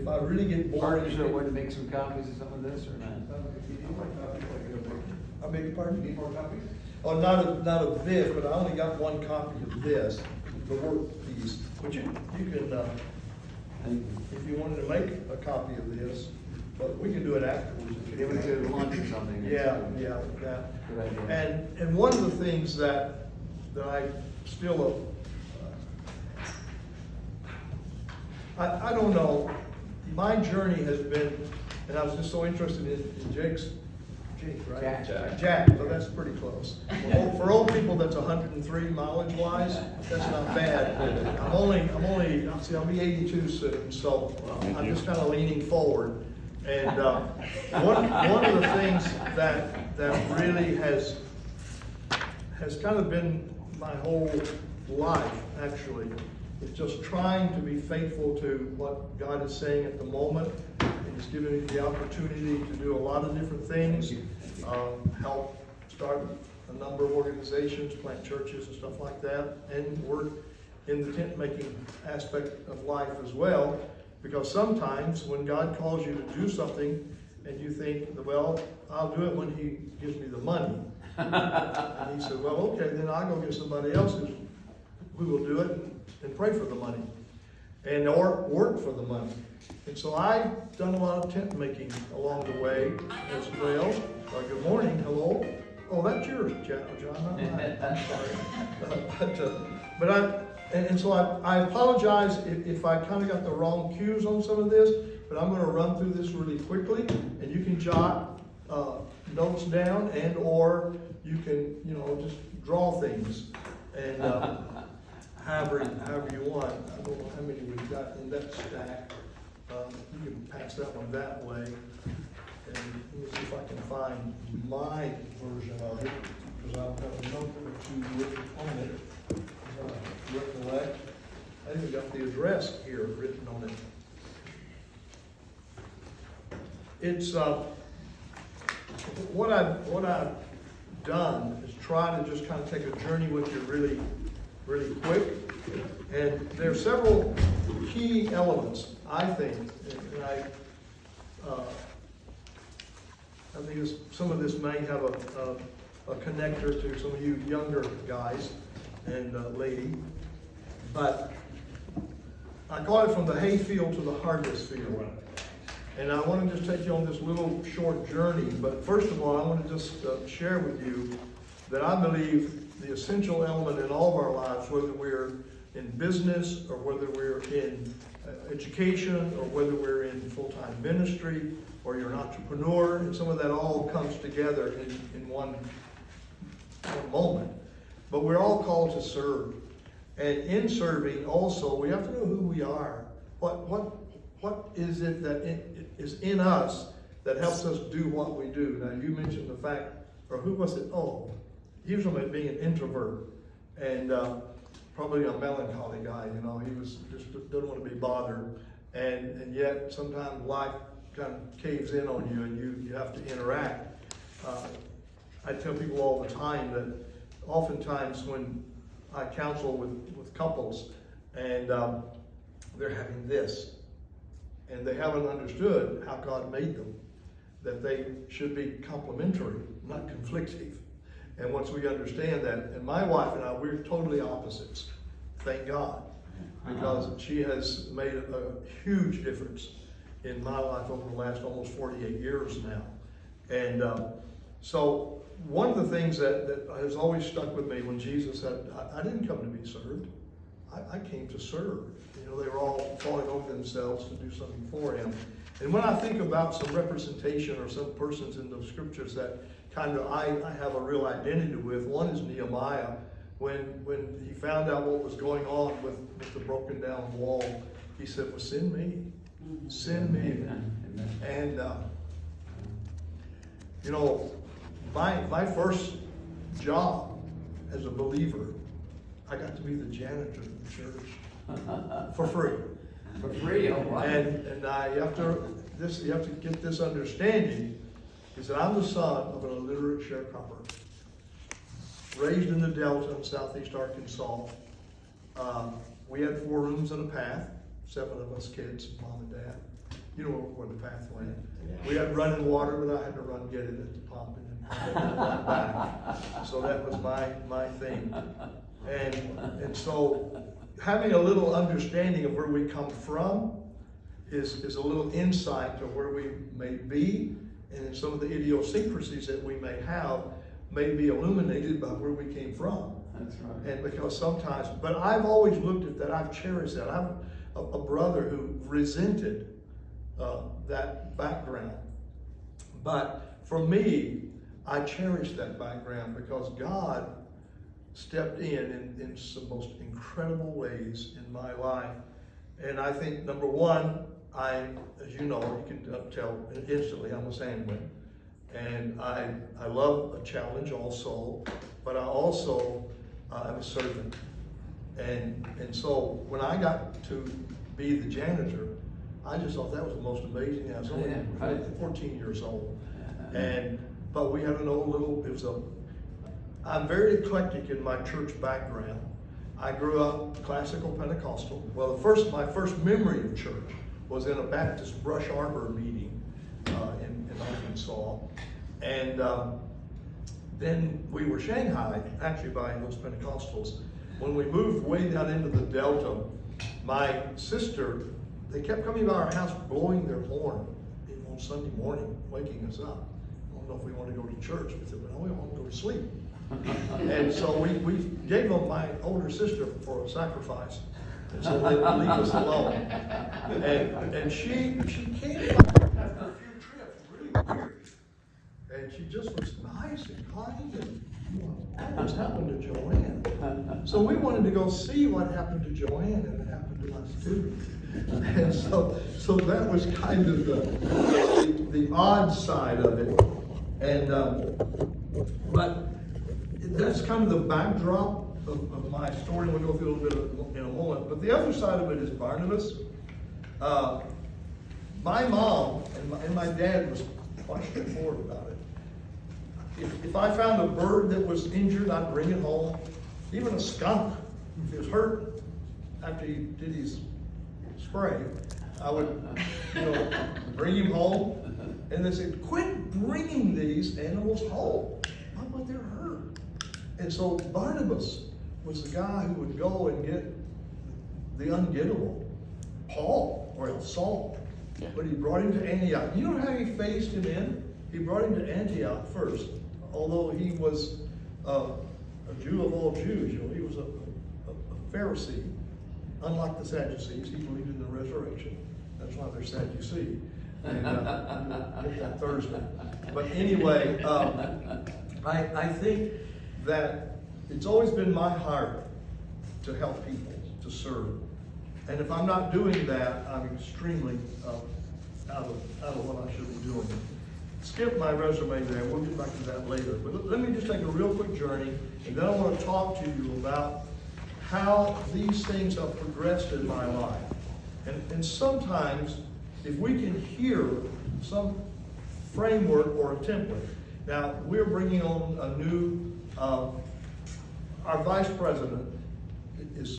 I really get bored. Mark, is there a way to make some copies of some of this or not? I beg your pardon? Need more copies? Oh, not of this, but I only got one copy of this, the work piece. But you can, if you wanted to make a copy of this, but we can do it afterwards. If you Give it to lunch or something. Yeah, that. Good idea. And one of the things that I still, I don't know, my journey has been, and I was just so interested in Jake, right? Jack, so that's pretty close. For old people, that's 103 mileage wise, that's not bad. I'll be 82 soon, so I'm just kind of leaning forward. And one of the things that really has kind of been my whole life, actually, is just trying to be faithful to what God is saying at the moment. He's given me the opportunity to do a lot of different things, help start a number of organizations, plant churches and stuff like that, and work in the tent making aspect of life as well. Because sometimes when God calls you to do something and you think, well, I'll do it when He gives me the money. And He said, well, okay, then I'll go get somebody else who will do it and pray for the money or work for the money. And so I've done a lot of tent making along the way as well. Good morning, hello. Oh, that's yours, John, not mine. I'm sorry. And so I apologize if I kind of got the wrong cues on some of this, but I'm going to run through this really quickly, and you can jot notes down, and or you can, just draw things, and however you want. I don't know how many we've got in that stack. You can pass that one that way, and let me see if I can find my version of it, because I'll have a note or two written on it. Recollect. I even got the address here written on it. It's what I've done is try to just kind of take a journey with you really, really quick. And there are several key elements, I think, and I think some of this may have a connector to some of you younger guys and lady, but I call it from the hayfield to the harvest field. And I want to just take you on this little short journey, but first of all, I want to just share with you that I believe the essential element in all of our lives, whether we're in business or whether we're in education or whether we're in full-time ministry or you're an entrepreneur, and some of that all comes together in one moment. But we're all called to serve. And in serving also, we have to know who we are. What is it that is in us that helps us do what we do? Now, you mentioned the fact, or who was it? Oh, he was about being an introvert and probably a melancholy guy. He was just doesn't want to be bothered. And yet sometimes life kind of caves in on you and you have to interact. I tell people all the time that oftentimes when I counsel with couples and they're having this and they haven't understood how God made them, that they should be complementary, not conflictive. And once we understand that, and my wife and I, we're totally opposites, thank God, because she has made a huge difference in my life over the last almost 48 years now. And so one of the things that has always stuck with me when Jesus said, I didn't come to be served, I came to serve. They were all falling over themselves to do something for Him. And when I think about some representation or some persons in those scriptures that kind of I have a real identity with, one is Nehemiah. When he found out what was going on with the broken down wall, he said, well, send me. Send me. And, my first job as a believer, I got to be the janitor of the church for free. For free, all right. And you have to get this understanding, is that I'm the son of an illiterate sharecropper, raised in the Delta in southeast Arkansas. We had 4 rooms and a path, 7 of us kids, mom and dad. You know where the path went. We had running water, but I had to run get it at the pump and then run back. So that was my thing. And so having a little understanding of where we come from is a little insight to where we may be, and then some of the idiosyncrasies that we may have may be illuminated by where we came from. That's right. And because sometimes, but I've always looked at that, I've cherished that. I have a brother who resented that background. But for me, I cherish that background because God stepped in some most incredible ways in my life. And I think, number one, as you know, you can tell instantly, I'm a sanguine. And I love a challenge also, but I also am a servant. And so when I got to be the janitor, I just thought that was the most amazing thing. I was only 14 years old. But we had an old little, I'm very eclectic in my church background. I grew up classical Pentecostal. Well, my first memory of church was in a Baptist brush arbor meeting in Arkansas. And then we were shanghaied, actually by those Pentecostals. When we moved way down into the Delta, my sister, they kept coming by our house blowing their horn on Sunday morning, waking us up. I don't know if we want to go to church. We said, well, we want to go to sleep. And so we gave them my older sister for a sacrifice. And so they would leave us alone. And she came after a few trips, really weird. And she just was nice and kind, and what was happened to Joanne? So we wanted to go see what happened to Joanne, and it happened to us too. And so that was kind of the odd side of it. And but that's kind of the backdrop of my story. We'll go through a little bit in a moment. But the other side of it is Barnabas. My mom and my dad was quite straightforward about it. If I found a bird that was injured, I'd bring it home. Even a skunk, if it was hurt after he did his spray, I would, bring him home. And they said, quit bringing these animals home. But they're hurt. And so Barnabas was the guy who would go and get the ungettable, Paul, or else Saul. Yeah. But he brought him to Antioch. You know how he phased him in? He brought him to Antioch first. Although he was a Jew of all Jews, he was a Pharisee. Unlike the Sadducees, he believed in the resurrection. That's why they're Sadducee. And we'll get that Thursday. But anyway, I think that it's always been my heart to help people, to serve. And if I'm not doing that, I'm extremely out of what I should be doing. Skip my resume there. We'll get back to that later. But let me just take a real quick journey, and then I want to talk to you about how these things have progressed in my life. And sometimes, if we can hear some framework or a template. Now, we're bringing on a new, our vice president is